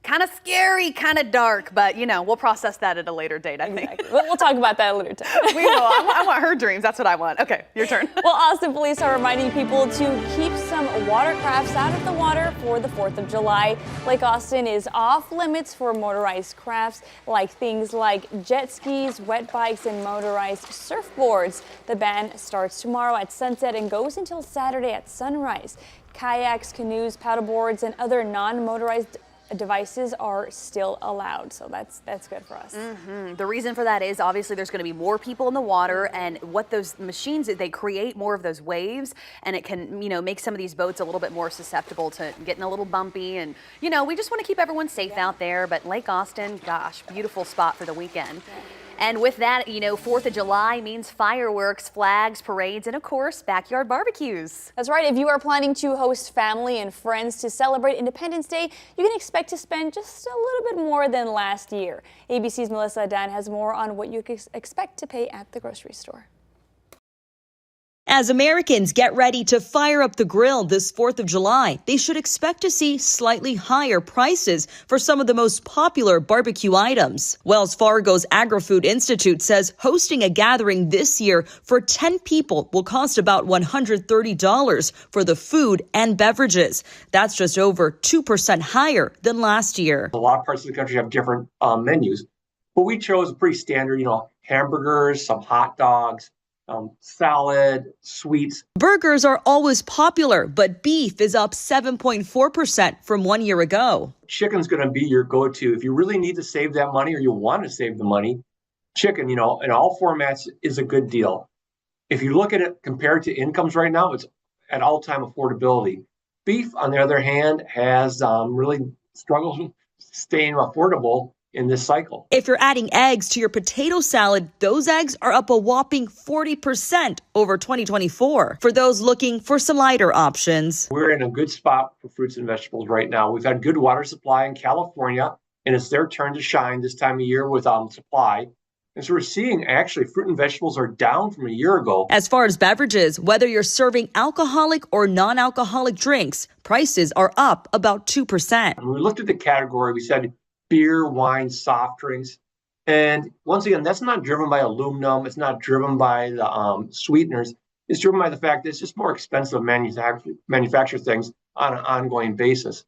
kind of scary, kind of dark, but you know, we'll process that at a later date, I think. We'll talk about that at a later time. We will. I want her dreams. That's what I want. Okay, your turn. Well, Austin police are reminding people to keep some watercrafts out of the water for the 4th of July. Lake Austin is off limits for motorized crafts like things like jet skis, wet bikes, and motorized surfboards. The ban starts tomorrow at sunset and goes until Saturday at sunrise. Kayaks, canoes, paddleboards, and other non-motorized devices are still allowed, so that's good for us. The reason for that is obviously there's going to be more people in the water, and what those machines, they create more of those waves, and it can, you know, make some of these boats a little bit more susceptible to getting a little bumpy, and you know, we just want to keep everyone safe out there. But Lake Austin, gosh, beautiful spot for the weekend. And with that, you know, 4th of July means fireworks, flags, parades, and of course, backyard barbecues. That's right. If you are planning to host family and friends to celebrate Independence Day, you can expect to spend just a little bit more than last year. ABC's Melissa Dan has more on what you can expect to pay at the grocery store. As Americans get ready to fire up the grill this 4th of July, they should expect to see slightly higher prices for some of the most popular barbecue items. Wells Fargo's Agri-Food Institute says hosting a gathering this year for 10 people will cost about $130 for the food and beverages. That's just over 2% higher than last year. A lot of parts of the country have different menus, but we chose a pretty standard, you know, hamburgers, some hot dogs, salad, sweets. Burgers are always popular, but beef is up 7.4% from 1 year ago. Chicken's going to be your go-to. If you really need to save that money or you want to save the money, chicken, you know, in all formats is a good deal. If you look at it compared to incomes right now, it's at all-time affordability. Beef, on the other hand, has really struggled staying affordable in this cycle. If you're adding eggs to your potato salad, those eggs are up a whopping 40% over 2024. For those looking for some lighter options, we're in a good spot for fruits and vegetables right now. We've had good water supply in California, and it's their turn to shine this time of year with supply. And so we're seeing actually fruit and vegetables are down from a year ago. As far as beverages, whether you're serving alcoholic or non-alcoholic drinks, prices are up about 2%. When we looked at the category, we said beer, wine, soft drinks. And once again, that's not driven by aluminum. It's not driven by the sweeteners. It's driven by the fact that it's just more expensive to manufacture things on an ongoing basis.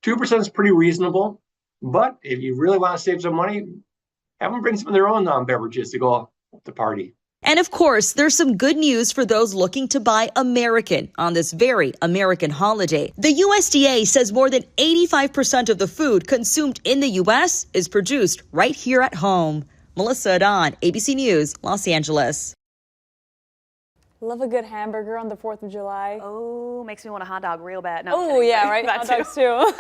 2% is pretty reasonable, but if you really want to save some money, have them bring some of their own beverages to go at the party. And of course, there's some good news for those looking to buy American on this very American holiday. The USDA says more than 85% of the food consumed in the U.S. is produced right here at home. Melissa Adon, ABC News, Los Angeles. Love a good hamburger on the 4th of July. Oh, makes me want a hot dog real bad. No, oh, yeah, right? Hot dogs too.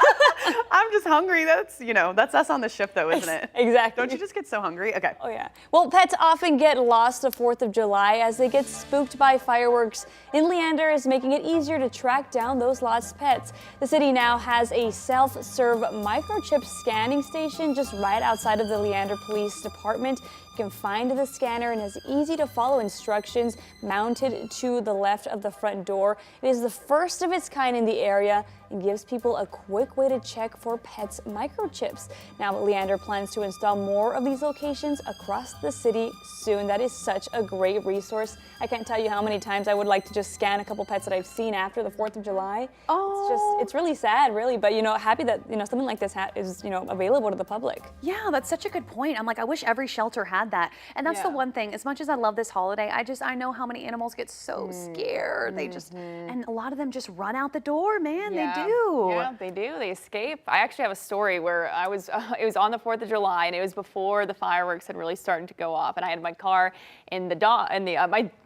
I'm just hungry. That's, you know, that's us on the shift though, isn't it? Exactly. Don't you just get so hungry? Okay. Oh, yeah. Well, pets often get lost the 4th of July as they get spooked by fireworks. And Leander is making it easier to track down those lost pets. The city now has a self-serve microchip scanning station just right outside of the Leander Police Department. You can find the scanner and it's easy to follow instructions mounted to the left of the front door. It is the first of its kind in the area and gives people a quick way to check for pets' microchips. Now, Leander plans to install more of these locations across the city soon. That is such a great resource. I can't tell you how many times I would like to just scan a couple pets that I've seen after the 4th of July. Oh. It's really sad, really, but you know, happy that, you know, something like this is, you know, available to the public. Yeah, that's such a good point. I'm like, I wish every shelter had that. And that's the one thing, as much as I love this holiday, I know how many animals get so scared. They just, and a lot of them just run out the door, man. Yeah. They do. Yeah, they do. They escape. I actually have a story where I was, it was on the 4th of July and it was before the fireworks had really started to go off. And I had my car and the dog, and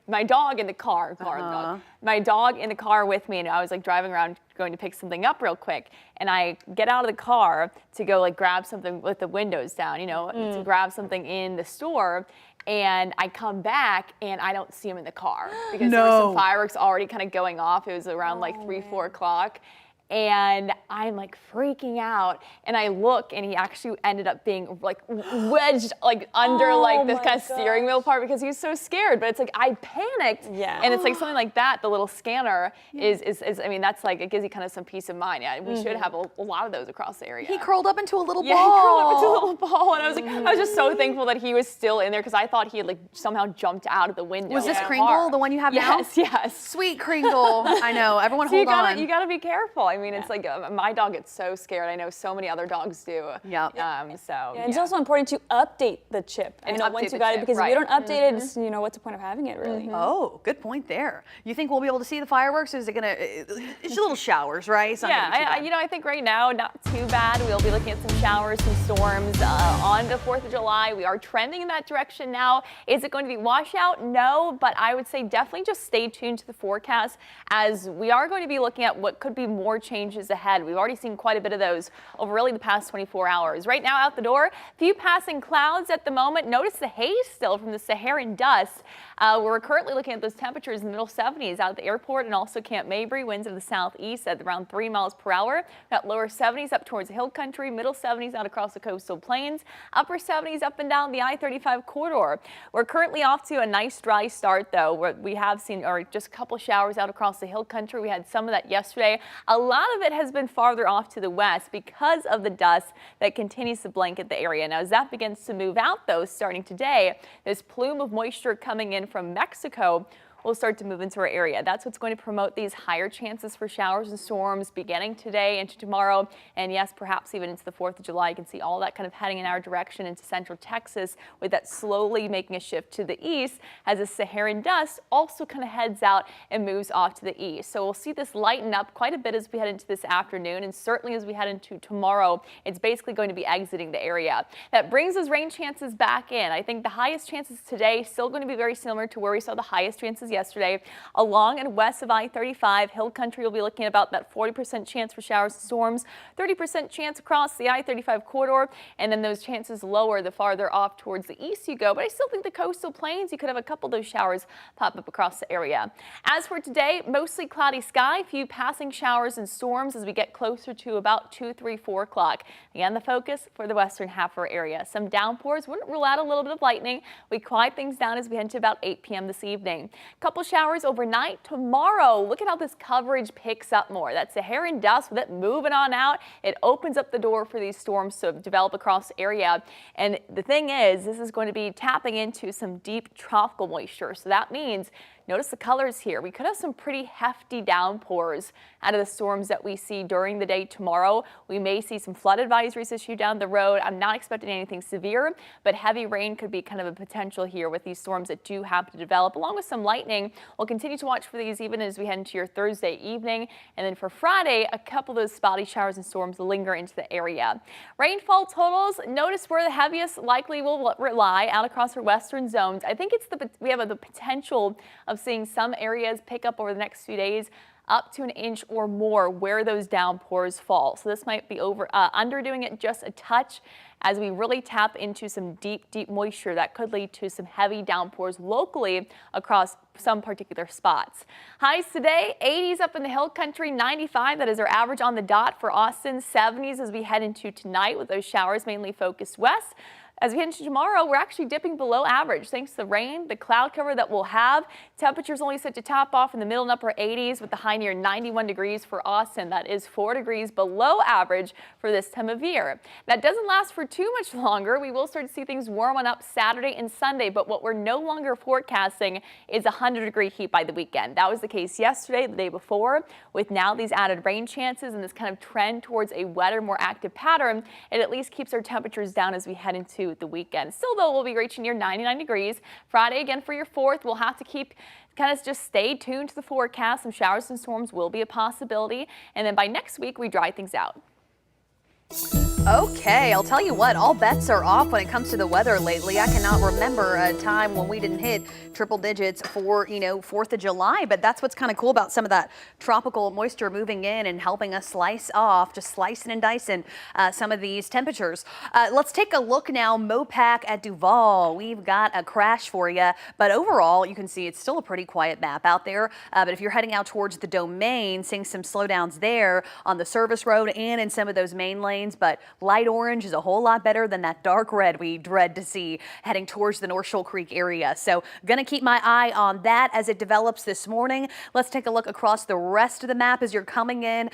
my dog in the car, my dog in the car with me, and I was like driving around going to pick something up real quick, and I get out of the car to go like grab something with the windows down, you know, to grab something in the store, and I come back and I don't see him in the car because there were some fireworks already kind of going off. It was around like 3, 4 o'clock. And I'm like freaking out, and I look, and he actually ended up being like wedged like under like this kind of steering wheel part because he was so scared. But it's like I panicked, and it's like something like that. The little scanner is I mean, that's like, it gives you kind of some peace of mind. Yeah, we should have a lot of those across the area. He curled up into a little ball. Yeah, he curled up into a little ball, and I was like, I was just so thankful that he was still in there because I thought he had like somehow jumped out of the window. Was this Kringle, the one you have now? Yes. Sweet Kringle. I know. Everyone hold on. You gotta be careful. I mean, it's like my dog gets so scared. I know so many other dogs do. Yeah. It's also important to update the chip. And once you got it, because if you don't update it, it's, what's the point of having it really? Oh, good point there. You think we'll be able to see the fireworks? Or is it gonna? It's little showers, right? It's not gonna be too bad. I think right now not too bad. We'll be looking at some showers, some storms on the 4th of July. We are trending in that direction now. Is it going to be washout? No, but I would say definitely just stay tuned to the forecast as we are going to be looking at what could be more changes ahead. We've already seen quite a bit of those over really the past 24 hours. Right now out the door, few passing clouds at the moment. Notice the haze still from the Saharan dust. We're currently looking at those temperatures in the middle 70s out at the airport and also Camp Mabry. Winds of the southeast at around 3 miles per hour. Got lower 70s up towards the hill country, middle 70s out across the coastal plains, upper 70s up and down the I-35 corridor. We're currently off to a nice dry start though. We have seen just a couple showers out across the hill country. We had some of that yesterday. A lot of it has been farther off to the west because of the dust that continues to blanket the area. Now, as that begins to move out, though, starting today, this plume of moisture coming in from Mexico will start to move into our area. That's what's going to promote these higher chances for showers and storms beginning today into tomorrow. And yes, perhaps even into the 4th of July. You can see all that kind of heading in our direction into central Texas with that slowly making a shift to the east as the Saharan dust also kind of heads out and moves off to the east. So we'll see this lighten up quite a bit as we head into this afternoon and certainly as we head into tomorrow. It's basically going to be exiting the area. That brings those rain chances back in. I think the highest chances today still going to be very similar to where we saw the highest chances yesterday. Along and west of I-35, hill country will be looking at about that 40% chance for showers and storms, 30% chance across the I-35 corridor, and then those chances lower the farther off towards the east you go. But I still think the coastal plains, you could have a couple of those showers pop up across the area. As for today, mostly cloudy sky, few passing showers and storms as we get closer to about 2, 3, 4 o'clock. Again, the focus for the western half of our area. Some downpours, wouldn't rule out a little bit of lightning. We quiet things down as we head to about 8 p.m. this evening. Couple showers overnight. Tomorrow, look at how this coverage picks up more. That Saharan dust with it moving on out, it opens up the door for these storms to develop across the area. And the thing is, this is going to be tapping into some deep tropical moisture. So that means notice the colors here. We could have some pretty hefty downpours out of the storms that we see during the day tomorrow. We may see some flood advisories issued down the road. I'm not expecting anything severe, but heavy rain could be kind of a potential here with these storms that do happen to develop, along with some lightning. We'll continue to watch for these even as we head into your Thursday evening. And then for Friday, a couple of those spotty showers and storms linger into the area. Rainfall totals, notice where the heaviest likely will lie out across our western zones. I think we have the potential of seeing some areas pick up over the next few days up to an inch or more where those downpours fall. So this might be underdoing it just a touch as we really tap into some deep moisture that could lead to some heavy downpours locally across some particular spots. Highs today, 80s up in the hill country, 95, that is our average on the dot for Austin, 70s as we head into tonight with those showers mainly focused west. As we head into tomorrow, we're actually dipping below average thanks to the rain, the cloud cover that we'll have. Temperatures only set to top off in the middle and upper 80s with the high near 91 degrees for Austin. That is 4 degrees below average for this time of year. That doesn't last for too much longer. We will start to see things warm on up Saturday and Sunday, but what we're no longer forecasting is 100-degree heat by the weekend. That was the case yesterday, the day before. With now these added rain chances and this kind of trend towards a wetter, more active pattern, it at least keeps our temperatures down as we head into the weekend. Still though, we'll be reaching near 99 degrees. Friday again for your 4th. We'll have to keep kind of just stay tuned to the forecast. Some showers and storms will be a possibility. And then by next week, we dry things out. Okay, I'll tell you what, all bets are off when it comes to the weather lately. I cannot remember a time when we didn't hit triple digits for, 4th of July, but that's what's kind of cool about some of that tropical moisture moving in and helping us slice off, just slicing and dicing some of these temperatures. Let's take a look now, Mopac at Duval. We've got a crash for you, but overall, you can see it's still a pretty quiet map out there. But if you're heading out towards the Domain, seeing some slowdowns there on the service road and in some of those main lanes, but light orange is a whole lot better than that dark red we dread to see heading towards the North Shoal Creek area. So gonna keep my eye on that as it develops this morning. Let's take a look across the rest of the map as you're coming in.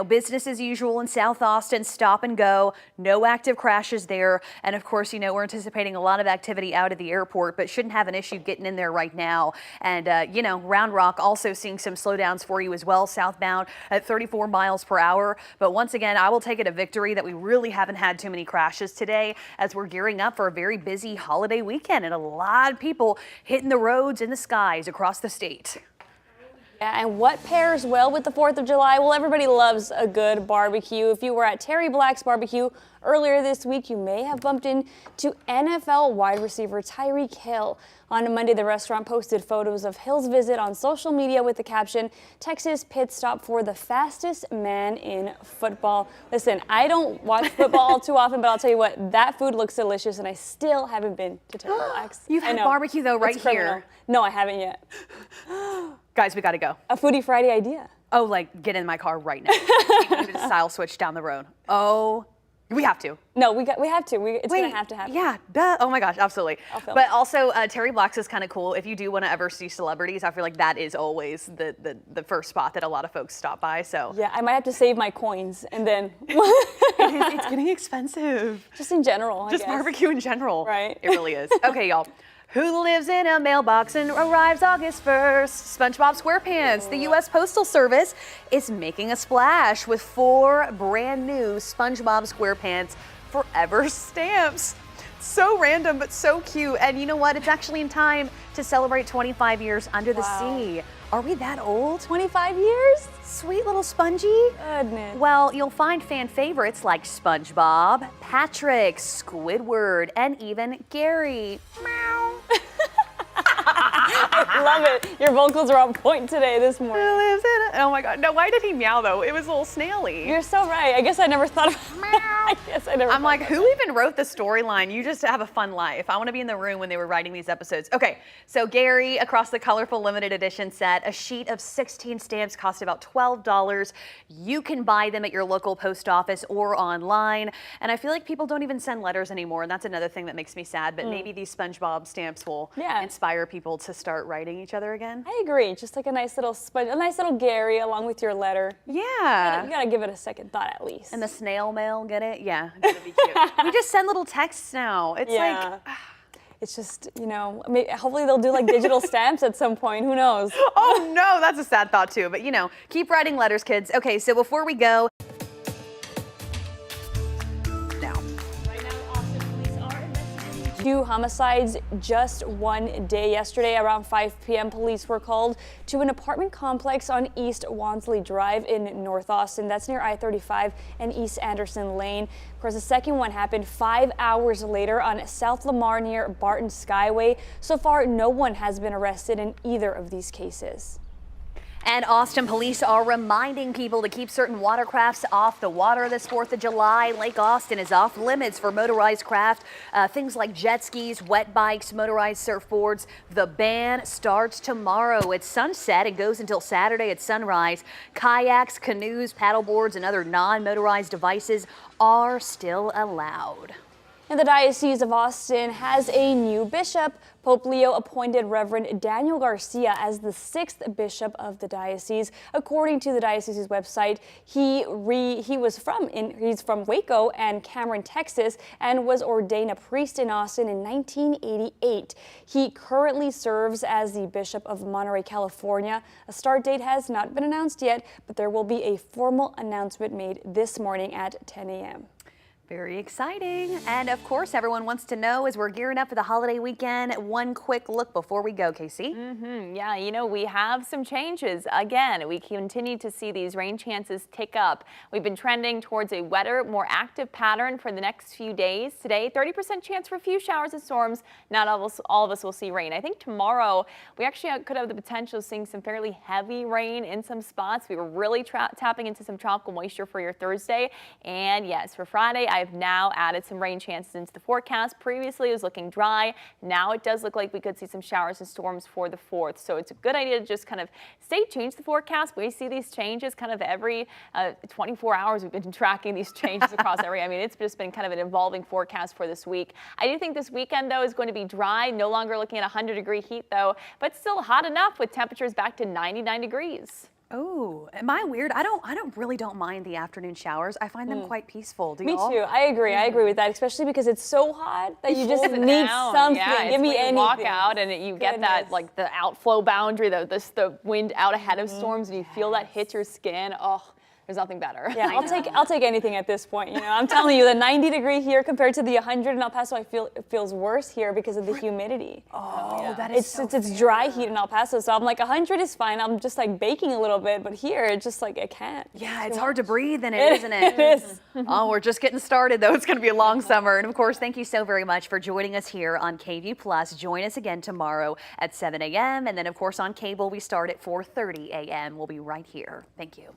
Business as usual in South Austin, stop and go. No active crashes there. And of course, we're anticipating a lot of activity out at the airport, but shouldn't have an issue getting in there right now. And, Round Rock also seeing some slowdowns for you as well, southbound at 34 miles per hour. But once again, I will take it a victory that we really haven't had too many crashes today as we're gearing up for a very busy holiday weekend and a lot of people hitting the roads and the skies across the state. Yeah, and what pairs well with the 4th of July? Well, everybody loves a good barbecue. If you were at Terry Black's barbecue earlier this week, you may have bumped into NFL wide receiver Tyreek Hill. On Monday, the restaurant posted photos of Hill's visit on social media with the caption, "Texas pit stop for the fastest man in football." Listen, I don't watch football too often, but I'll tell you what, that food looks delicious, and I still haven't been to Terry Black's. You've had barbecue, though, right here. No, I haven't yet. Guys, we got to go. A Foodie Friday idea. Oh, get in my car right now. Take me to the style switch down the road. Oh, we have to. No, we have to. It's going to have to happen. Yeah, duh. Oh my gosh, absolutely. But also, Terry Black's is kind of cool. If you do want to ever see celebrities, I feel like that is always the first spot that a lot of folks stop by. So yeah, I might have to save my coins and then. It's getting expensive. Just in general, I guess. Barbecue in general. Right. It really is. Okay, y'all. Who lives in a mailbox and arrives August 1st? SpongeBob SquarePants. The U.S. Postal Service is making a splash with 4 brand new SpongeBob SquarePants Forever stamps. So random, but so cute. And you know what? It's actually in time to celebrate 25 years under the sea. Are we that old? 25 years? Sweet little Spongy. Goodness. Well, you'll find fan favorites like SpongeBob, Patrick, Squidward, and even Gary. Meow. I love it. Your vocals are on point today this morning. Oh my God. No, why did he meow though? It was a little snaily. You're so right. I guess I never thought of I'm like, who even wrote the storyline? You just have a fun life. I want to be in the room when they were writing these episodes. Okay, so Gary, across the colorful limited edition set, a sheet of 16 stamps cost about $12. You can buy them at your local post office or online. And I feel like people don't even send letters anymore. And that's another thing that makes me sad. But maybe these SpongeBob stamps will inspire people to start writing each other again. I agree. Just like a nice little Gary along with your letter. Yeah. You gotta give it a second thought at least. And the snail mail, get it? Yeah, that'd be cute. We just send little texts now. It's like... It's just, hopefully they'll do like digital stamps at some point. Who knows? Oh no, that's a sad thought too. But keep writing letters, kids. Okay, so before we go, Two homicides just one day. Yesterday around 5 p.m. police were called to an apartment complex on East Wansley Drive in North Austin. That's near I-35 and East Anderson Lane. Of course, the second one happened 5 hours later on South Lamar near Barton Skyway. So far, no one has been arrested in either of these cases. And Austin police are reminding people to keep certain watercrafts off the water this 4th of July. Lake Austin is off limits for motorized craft. Things like jet skis, wet bikes, motorized surfboards. The ban starts tomorrow at sunset and goes until Saturday at sunrise. Kayaks, canoes, paddleboards, and other non-motorized devices are still allowed. And the Diocese of Austin has a new bishop. Pope Leo appointed Reverend Daniel Garcia as the 6th bishop of the diocese. According to the diocese's website, he's from Waco and Cameron, Texas, and was ordained a priest in Austin in 1988. He currently serves as the Bishop of Monterey, California. A start date has not been announced yet, but there will be a formal announcement made this morning at 10 a.m. Very exciting. And of course, everyone wants to know as we're gearing up for the holiday weekend, one quick look before we go, Casey. Yeah, you know, we have some changes. Again, we continue to see these rain chances tick up. We've been trending towards a wetter, more active pattern for the next few days. Today, 30% chance for a few showers and storms. Not all of us will see rain. I think tomorrow we actually could have the potential of seeing some fairly heavy rain in some spots. We were really tapping into some tropical moisture for your Thursday. And yes, for Friday, I've now added some rain chances into the forecast. Previously, it was looking dry. Now it does look like we could see some showers and storms for the 4th. So it's a good idea to just kind of stay tuned to the forecast. We see these changes kind of every 24 hours. We've been tracking these changes across every, I mean, it's just been kind of an evolving forecast for this week. I do think this weekend, though, is going to be dry. No longer looking at 100-degree heat, though, but still hot enough with temperatures back to 99 degrees. Oh, am I weird? I really don't mind the afternoon showers. I find them quite peaceful. Do Me y'all? too. I agree. I agree with that, especially because it's so hot that you just need something. Yeah, Give me anything. You walk out and you get that, like the outflow boundary, the wind out ahead of storms, and you feel that hit your skin. Oh, there's nothing better. Yeah, I'll take anything at this point. You know, I'm telling you, the 90-degree here compared to the 100 in El Paso, it feels worse here because of the humidity. Oh, that is it's dry heat in El Paso, so I'm like 100 is fine. I'm just like baking a little bit, but here it's just like I can't. Yeah, it's hard to breathe in it, isn't it? It is. Oh, we're just getting started though. It's going to be a long summer, and of course, thank you so very much for joining us here on KVUE Plus. Join us again tomorrow at 7 a.m. and then of course on cable we start at 4:30 a.m. We'll be right here. Thank you.